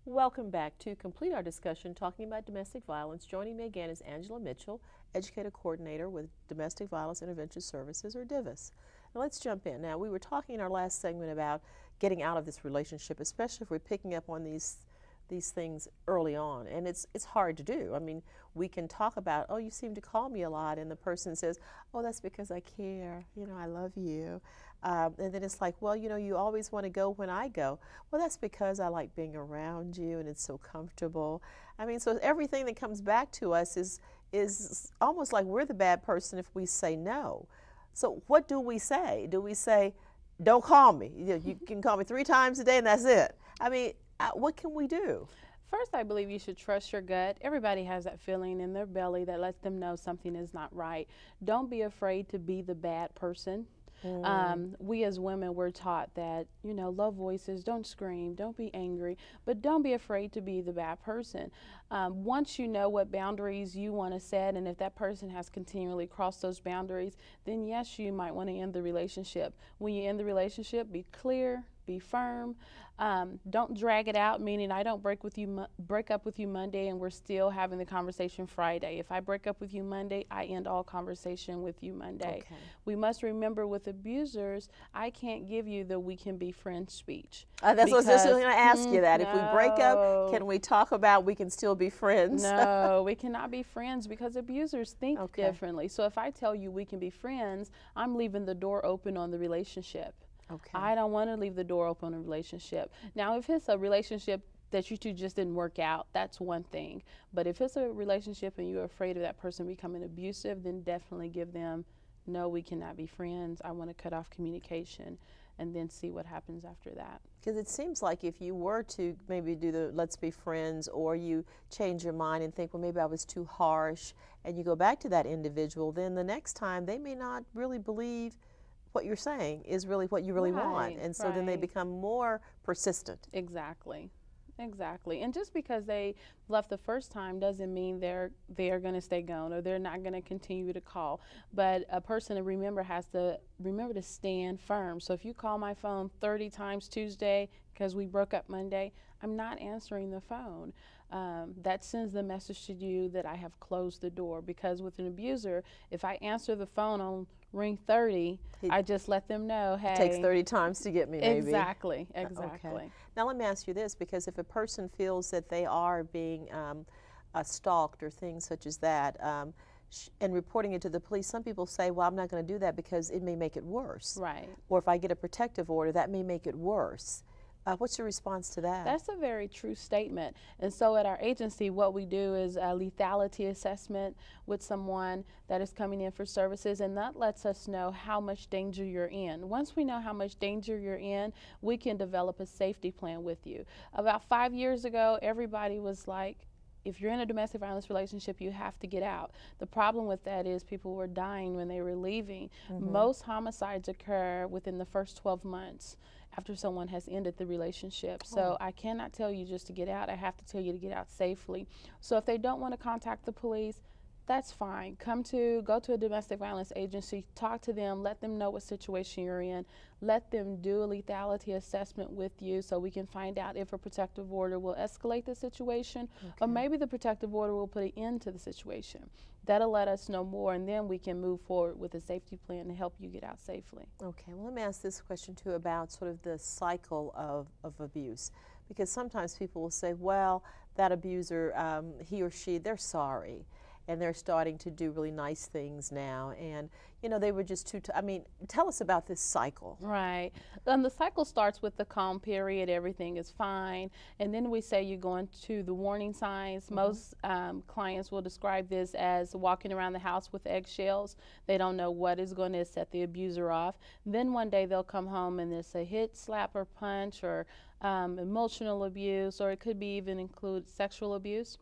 Welcome back. To complete our discussion talking about domestic violence, joining me again is Angela Mitchell, Educator Coordinator with Domestic Violence Intervention Services, or DVIS. Now let's jump in. Now, we were talking in our last segment about getting out of this relationship, especially if we're picking up on these things early on, and it's hard to do. I mean, we can talk about, oh, you seem to call me a lot, and the person says, oh, that's because I care, I love you. And then it's like, well, you always want to go when I go. Well, that's because I like being around you and it's so comfortable. I mean, so everything that comes back to us is almost like we're the bad person if we say no. So what do we say? Do we say, don't call me? You can call me 3 times a day and that's it. I mean, what can we do? First, I believe you should trust your gut. Everybody has that feeling in their belly that lets them know something is not right. Don't be afraid to be the bad person. We as women, we're taught that, low voices, don't scream, don't be angry, but don't be afraid to be the bad person. Once you know what boundaries you want to set, and if that person has continually crossed those boundaries, then yes, you might want to end the relationship. When you end the relationship, be clear, be firm. Don't drag it out, meaning I don't break up with you Monday and we're still having the conversation Friday. If I break up with you Monday, I end all conversation with you Monday. Okay. We must remember with abusers, I can't give you the we can be friends speech. That's what I was just going to ask you that. No. If we break up, can we talk about we can still be friends? No, we cannot be friends because abusers think Okay. differently. So if I tell you we can be friends, I'm leaving the door open on the relationship. Okay. I don't want to leave the door open on a relationship. Now, if it's a relationship that you two just didn't work out, that's one thing. But if it's a relationship and you're afraid of that person becoming abusive, then definitely give them, no, we cannot be friends. I want to cut off communication, and then see what happens after that. Because it seems like if you were to maybe do the let's be friends, or you change your mind and think, well, maybe I was too harsh, and you go back to that individual, then the next time they may not really believe what you're saying is really what you really want. And so then they become more persistent. Exactly. And just because they left the first time doesn't mean they're going to stay gone or they're not going to continue to call. But a person has to remember to stand firm. So if you call my phone 30 times Tuesday because we broke up Monday, I'm not answering the phone. That sends the message to you that I have closed the door, because with an abuser, if I answer the phone on ring 30, I just let them know, hey. It takes 30 times to get me, maybe. Exactly. Okay. Now let me ask you this, because if a person feels that they are being stalked or things such as that, and reporting it to the police, some people say, well, I'm not going to do that because it may make it worse. Right. Or if I get a protective order, that may make it worse. What's your response to that? That's a very true statement. And so at our agency, what we do is a lethality assessment with someone that is coming in for services, and that lets us know how much danger you're in. Once we know how much danger you're in, we can develop a safety plan with you. About 5 years ago, everybody was like, if you're in a domestic violence relationship, you have to get out. The problem with that is people were dying when they were leaving. Most homicides occur within the first 12 months after someone has ended the relationship. So I cannot tell you just to get out. I have to tell you to get out safely. So if they don't want to contact the police, that's fine. Go to a domestic violence agency, talk to them, let them know what situation you're in, let them do a lethality assessment with you so we can find out if a protective order will escalate the situation, or maybe the protective order will put an end to the situation. That'll let us know more, and then we can move forward with a safety plan to help you get out safely. Okay, well, let me ask this question too about sort of the cycle of abuse, because sometimes people will say, well, that abuser, he or she, they're sorry, and they're starting to do really nice things now, and they were just tell us about this cycle. Right. The cycle starts with the calm period, everything is fine, and then we say you're going to the warning signs. Most clients will describe this as walking around the house with eggshells. They don't know what is going to set the abuser off. Then one day they'll come home and it's a hit, slap, or punch, or emotional abuse, or it could be even include sexual abuse.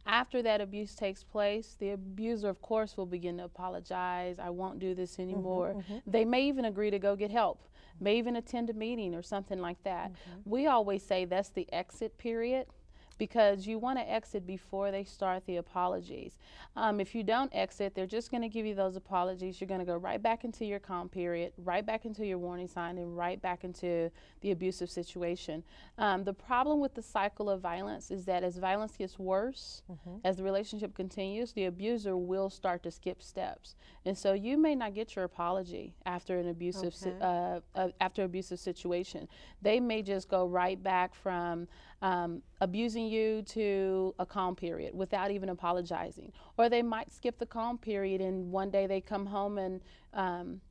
After that abuse takes place, the abuser, of course, will begin to apologize. I won't do this anymore. They may even agree to go get help, may even attend a meeting or something like that. We always say that's the exit period, because you want to exit before they start the apologies. If you don't exit, they're just going to give you those apologies. You're going to go right back into your calm period, right back into your warning sign, and right back into the abusive situation. The problem with the cycle of violence is that as violence gets worse, as the relationship continues, the abuser will start to skip steps. And so you may not get your apology after an abusive abusive situation. They may just go right back from abusing you to a calm period without even apologizing. Or they might skip the calm period and one day they come home and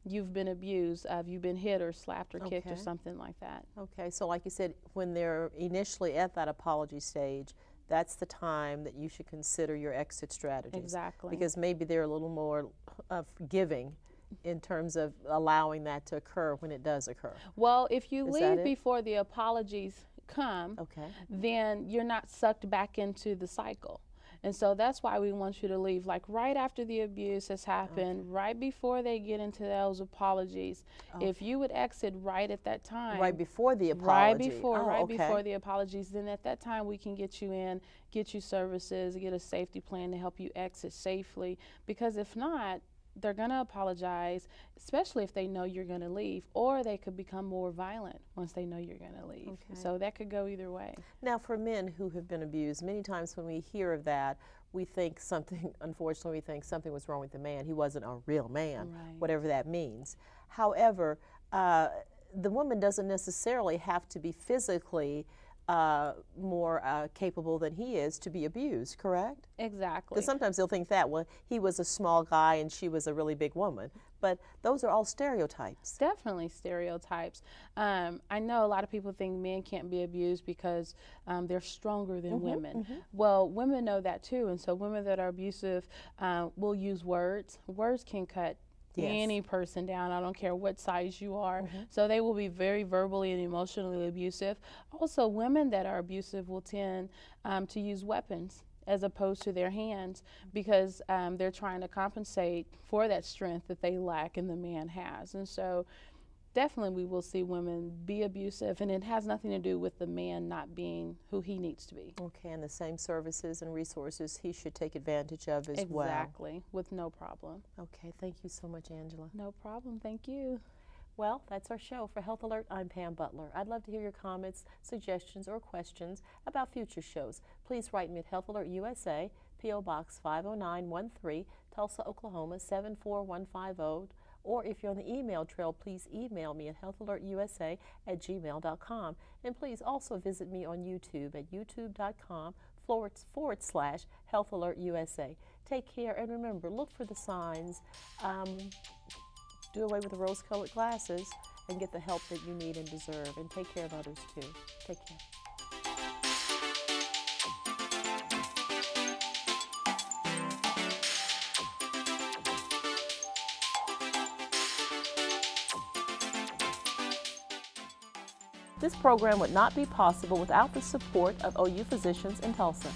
you've been abused, you've been hit or slapped or kicked or something like that. Okay, so like you said, when they're initially at that apology stage, that's the time that you should consider your exit strategies. Exactly. Because maybe they're a little more forgiving in terms of allowing that to occur when it does occur. Well, if you leave before the apologies come, then you're not sucked back into the cycle. And so that's why we want you to leave, like right after the abuse has happened, right before they get into those apologies. If you would exit right at that time. Right before the apology. Right before the apologies, then at that time we can get you in, get you services, get a safety plan to help you exit safely. Because if not, they're going to apologize, especially if they know you're going to leave, or they could become more violent once they know you're going to leave. So that could go either way. Now, for men who have been abused, many times when we hear of that, we think something, unfortunately, we think something was wrong with the man. He wasn't a real man, whatever that means. However, the woman doesn't necessarily have to be physically more capable than he is to be abused, correct? Exactly. Because sometimes they'll think that, well, he was a small guy and she was a really big woman. But those are all stereotypes. Definitely stereotypes. I know a lot of people think men can't be abused because they're stronger than women. Well, women know that too, and so women that are abusive will use words. Words can cut any person down. I don't care what size you are. So they will be very verbally and emotionally abusive. Also, women that are abusive will tend to use weapons as opposed to their hands because they're trying to compensate for that strength that they lack and the man has. And so definitely we will see women be abusive, and it has nothing to do with the man not being who he needs to be. Okay, and the same services and resources he should take advantage of as well. Exactly, with no problem. Okay, thank you so much, Angela. No problem, thank you. Well, that's our show. For Health Alert, I'm Pam Butler. I'd love to hear your comments, suggestions, or questions about future shows. Please write me at Health Alert USA, P.O. Box 50913, Tulsa, Oklahoma 74150. Or if you're on the email trail, please email me at healthalertusa@gmail.com. And please also visit me on YouTube at youtube.com/Health Alert USA. Take care, and remember, look for the signs. Do away with the rose-colored glasses and get the help that you need and deserve. And take care of others, too. Take care. This program would not be possible without the support of OU Physicians in Tulsa.